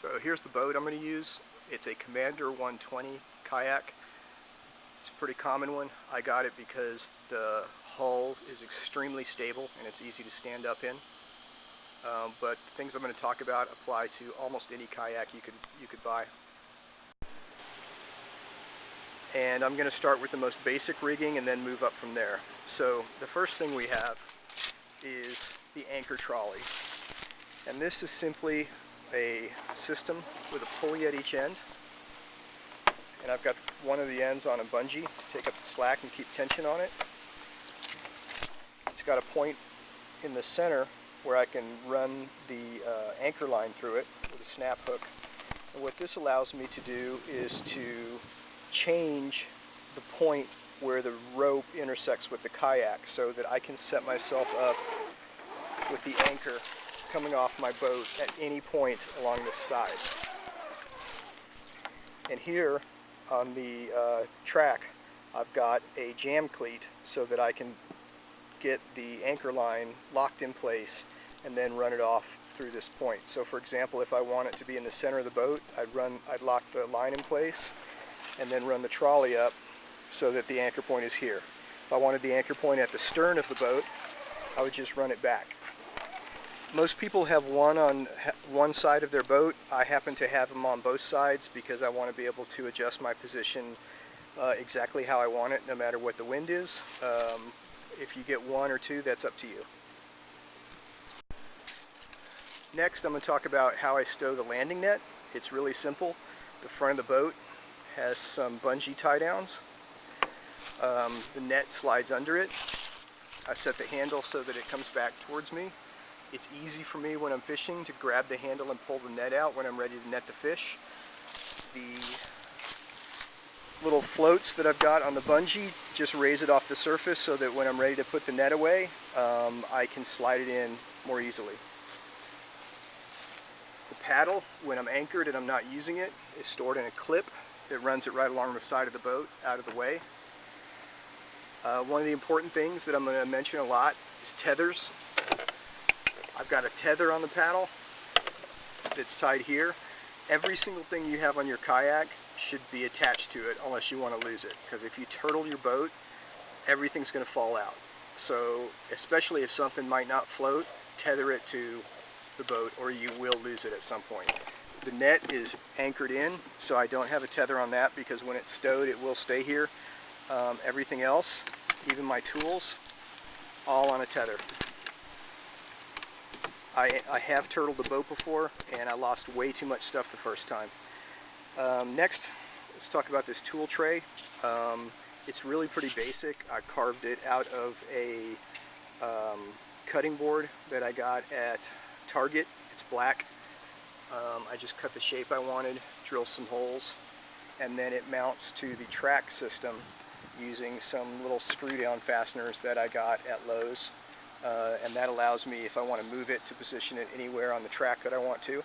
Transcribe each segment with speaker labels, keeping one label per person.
Speaker 1: So here's the boat I'm going to use. It's a Commander 120 kayak. It's a pretty common one. I got it because the hull is extremely stable and it's easy to stand up in. But the things I'm going to talk about apply to almost any kayak you could buy. And I'm going to start with the most basic rigging and then move up from there. So the first thing we have is the anchor trolley. And this is simply a system with a pulley at each end. And I've got one of the ends on a bungee to take up the slack and keep tension on it. It's got a point in the center where I can run the anchor line through it with a snap hook. And what this allows me to do is to change the point where the rope intersects with the kayak so that I can set myself up with the anchor coming off my boat at any point along this side. And here on the track I've got a jam cleat so that I can get the anchor line locked in place and then run it off through this point. So for example, if I want it to be in the center of the boat, I'd lock the line in place and then run the trolley up so that the anchor point is here. If I wanted the anchor point at the stern of the boat, I would just run it back. Most people have one on one side of their boat. I happen to have them on both sides because I want to be able to adjust my position exactly how I want it, no matter what the wind is. If you get one or two, that's up to you. Next, I'm going to talk about how I stow the landing net. It's really simple. The front of the boat has some bungee tie downs. The net slides under it. I set the handle so that it comes back towards me. It's easy for me when I'm fishing to grab the handle and pull the net out when I'm ready to net the fish. The little floats that I've got on the bungee just raise it off the surface so that when I'm ready to put the net away, I can slide it in more easily. The paddle, when I'm anchored and I'm not using it, is stored in a clip that runs it right along the side of the boat, out of the way. One of the important things that I'm going to mention a lot is tethers. I've got a tether on the paddle that's tied here. Every single thing you have on your kayak should be attached to it unless you want to lose it, because if you turtle your boat, everything's going to fall out. So especially if something might not float, tether it to the boat or you will lose it at some point. The net is anchored in, so I don't have a tether on that because when it's stowed it will stay here. Everything else, even my tools, all on a tether. I have turtled the boat before and I lost way too much stuff the first time. Next, let's talk about this tool tray. It's really pretty basic. I carved it out of a cutting board that I got at Target. It's black. I just cut the shape I wanted, drill some holes, and then it mounts to the track system using some little screw down fasteners that I got at Lowe's. And that allows me, if I want to move it, to position it anywhere on the track that I want to.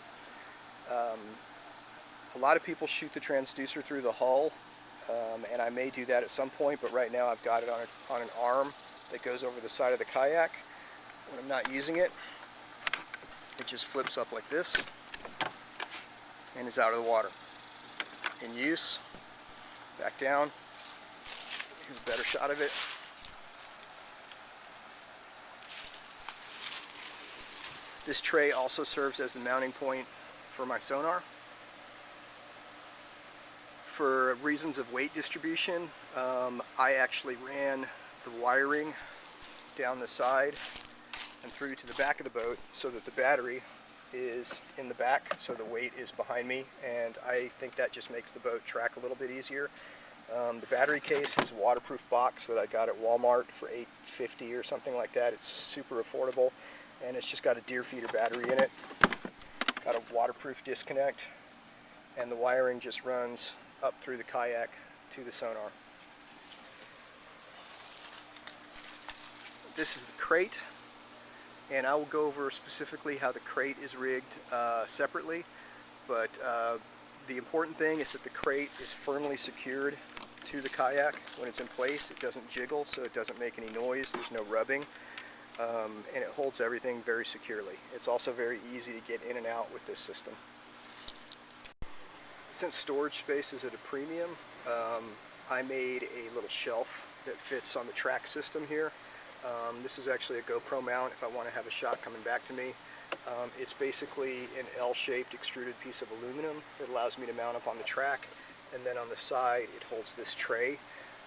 Speaker 1: A lot of people shoot the transducer through the hull, and I may do that at some point, but right now I've got it on an arm that goes over the side of the kayak. When I'm not using it, it just flips up like this and is out of the water. In use, back down. Here's a better shot of it. This tray also serves as the mounting point for my sonar. For reasons of weight distribution, I actually ran the wiring down the side and through to the back of the boat so that the battery is in the back, so the weight is behind me, and I think that just makes the boat track a little bit easier. The battery case is a waterproof box that I got at Walmart for $8.50 or something like that. It's super affordable, and it's just got a deer feeder battery in it. Got a waterproof disconnect, and the wiring just runs up through the kayak to the sonar. This is the crate, and I will go over specifically how the crate is rigged separately, but the important thing is that the crate is firmly secured to the kayak when it's in place. It doesn't jiggle, so it doesn't make any noise. There's no rubbing, and it holds everything very securely. It's also very easy to get in and out with this system. since storage space is at a premium, I made a little shelf that fits on the track system here. This is actually a GoPro mount if I want to have a shot coming back to me. It's basically an L-shaped extruded piece of aluminum that allows me to mount up on the track, and then on the side it holds this tray.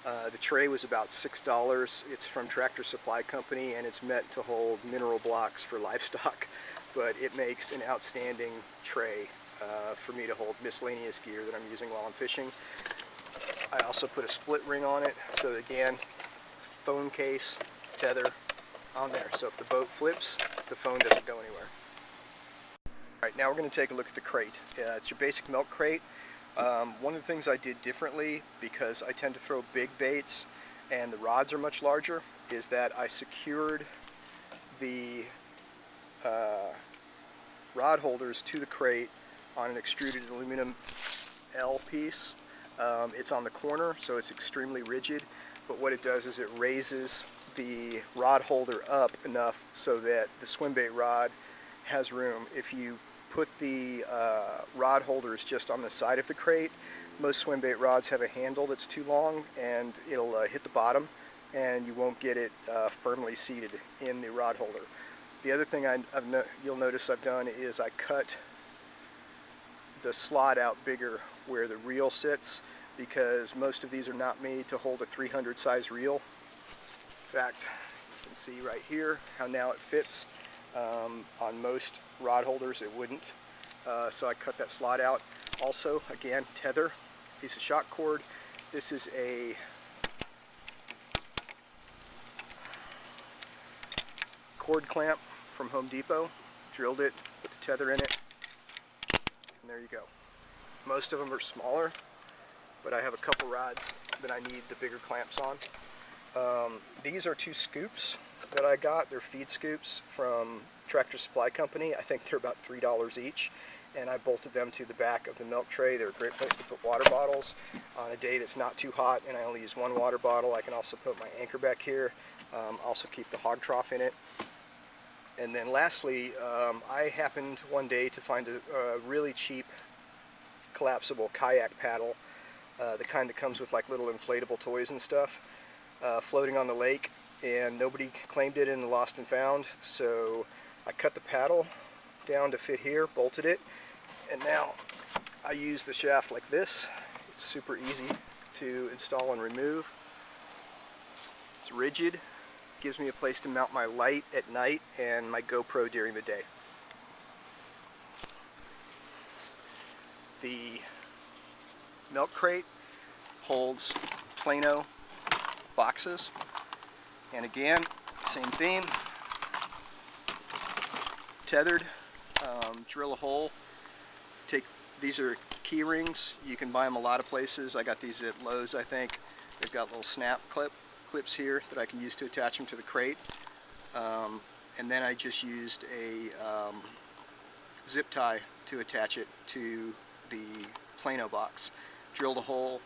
Speaker 1: The tray was about $6. It's from Tractor Supply Company, and it's meant to hold mineral blocks for livestock, but it makes an outstanding tray for me to hold miscellaneous gear that I'm using while I'm fishing. I also put a split ring on it, so that, again, phone case, tether on there, so if the boat flips, the phone doesn't go anywhere. Alright, now we're going to take a look at the crate. It's your basic milk crate. One of the things I did differently, because I tend to throw big baits and the rods are much larger, is that I secured the rod holders to the crate on an extruded aluminum L piece. It's on the corner, so it's extremely rigid, but what it does is it raises the rod holder up enough so that the swim bait rod has room. If you put the rod holders just on the side of the crate, most swim bait rods have a handle that's too long, and it'll hit the bottom and you won't get it firmly seated in the rod holder. The other thing you'll notice I've done is I cut the slot out bigger where the reel sits, because most of these are not made to hold a 300 size reel. In fact, you can see right here how now it fits. On most rod holders it wouldn't, so I cut that slot out. Also, again, tether, piece of shock cord. This is a cord clamp from Home Depot. Drilled it, put the tether in it, and there you go. Most of them are smaller, but I have a couple rods that I need the bigger clamps on. These are 2 scoops that I got. They're feed scoops from Tractor Supply Company. I think they're about $3 each, and I bolted them to the back of the milk tray. They're a great place to put water bottles on a day that's not too hot, and I only use 1 water bottle. I can also put my anchor back here, also keep the hog trough in it. And then lastly, I happened one day to find a really cheap collapsible kayak paddle, the kind that comes with like little inflatable toys and stuff, floating on the lake, and nobody claimed it in the lost and found, so I cut the paddle down to fit here, bolted it, and now I use the shaft like this. It's super easy to install and remove. It's rigid, gives me a place to mount my light at night and my GoPro during the day. The milk crate holds Plano boxes, and again, same theme, tethered. Drill a hole. These are key rings. You can buy them a lot of places. I got these at Lowe's, I think. They've got little snap clips here that I can use to attach them to the crate. And then I just used a zip tie to attach it to the Plano box. Drilled a hole,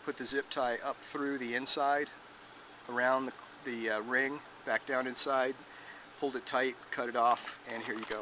Speaker 1: put the zip tie up through the inside, around the ring, back down inside, pulled it tight, cut it off, and here you go.